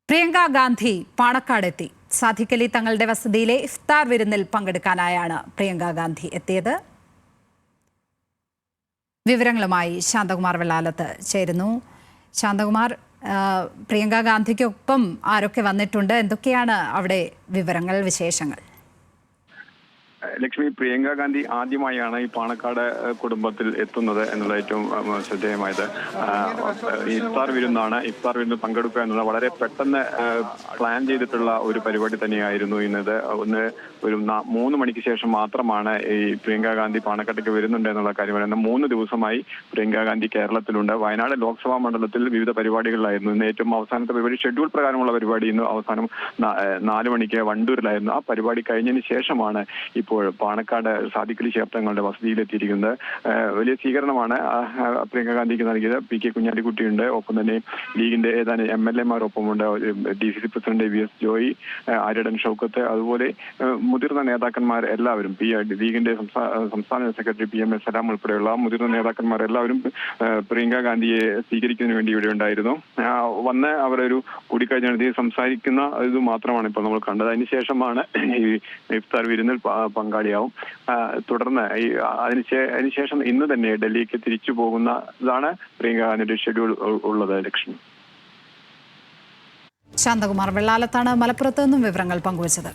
പ്രിയങ്ക ഗാന്ധി പാണക്കാടെത്തി. സാദിഖ് അലി തങ്ങളുടെ വസതിയിലെ ഇഫ്താർ വിരുന്നിൽ പങ്കെടുക്കാനായാണ് പ്രിയങ്ക ഗാന്ധി എത്തിയത്. വിവരങ്ങളുമായി ശാന്തകുമാർ വെള്ളാലത്ത് ചേരുന്നു. ശാന്തകുമാർ, പ്രിയങ്ക ഗാന്ധിക്കൊപ്പം ആരൊക്കെ വന്നിട്ടുണ്ട്? എന്തൊക്കെയാണ് അവിടെ വിവരങ്ങൾ, വിശേഷങ്ങൾ? ലക്ഷ്മി, പ്രിയങ്ക ഗാന്ധി ആദ്യമായാണ് ഈ പാണക്കാട് കുടുംബത്തിൽ എത്തുന്നത് എന്നുള്ള ഏറ്റവും ശ്രദ്ധേയമായത്. ഇഫ്താർ വിരുന്നാണ്. ഇഫ്താർ വിരുന്നിൽ പങ്കെടുക്കുക എന്നത് വളരെ പെട്ടെന്ന് പ്ലാൻ ചെയ്തിട്ടുള്ള ഒരു പരിപാടി തന്നെയായിരുന്നു ഇന്നത്. ഒരു 3 മണിക്ക് ശേഷം മാത്രമാണ് ഈ പ്രിയങ്ക ഗാന്ധി പാണക്കാട്ടേക്ക് വരുന്നുണ്ട് എന്നുള്ള കാര്യം പറയുന്നത്. 3 ദിവസമായി പ്രിയങ്ക ഗാന്ധി കേരളത്തിലുണ്ട്. വയനാട് ലോക്സഭാ മണ്ഡലത്തിൽ വിവിധ പരിപാടികളിലായിരുന്നു. ഇന്ന് ഏറ്റവും അവസാനത്തെ പരിപാടി, ഷെഡ്യൂൾ പ്രകാരമുള്ള പരിപാടി ഇന്ന് അവസാനം 4 മണിക്ക് വണ്ടൂരിലായിരുന്നു. ആ പരിപാടി കഴിഞ്ഞതിന് ശേഷമാണ് ഇപ്പോൾ പാണക്കാട് സാദിഖ് അലി ശിഹാബ് തങ്ങളുടെ വസതിയിലെത്തിയിരിക്കുന്നത്. വലിയ സ്വീകരണമാണ് പ്രിയങ്ക ഗാന്ധിക്ക് നൽകിയത്. PK കുഞ്ഞാലിക്കുട്ടിയുണ്ട്, ഒപ്പം തന്നെ ലീഗിന്റെ ഏതാനും MLA ഒപ്പമുണ്ട്. DCC president VS Joy, Aryadan Shoukath, അതുപോലെ മുതിർന്ന നേതാക്കന്മാർ എല്ലാവരും, ലീഗിന്റെ സംസ്ഥാന സെക്രട്ടറി PMS സലാം ഉൾപ്പെടെയുള്ള മുതിർന്ന നേതാക്കന്മാർ എല്ലാവരും പ്രിയങ്ക ഗാന്ധിയെ സ്വീകരിക്കുന്നതിന് വേണ്ടി ഇവിടെ ഉണ്ടായിരുന്നു. വന്ന് അവരൊരു കൂടിക്കാഴ്ച നടത്തി സംസാരിക്കുന്ന ഇത് മാത്രമാണ് ഇപ്പോൾ നമ്മൾ കണ്ടത്. അതിനുശേഷമാണ് ഈ ഇഫ്താർ വിരുന്നിൽ പങ്കാളിയാവും. തുടർന്ന് അതിനുശേഷം ഇന്ന് തന്നെ ഡൽഹിക്ക് തിരിച്ചു പോകുന്നതാണ് പ്രിയങ്ക ഗാന്ധിയുടെ ഷെഡ്യൂൾ ഉള്ളത്. ലക്ഷ്മി. ശാന്തകുമാർ വെള്ളാലത്താണ് മലപ്പുറത്ത് നിന്നും വിവരങ്ങൾ പങ്കുവച്ചത്.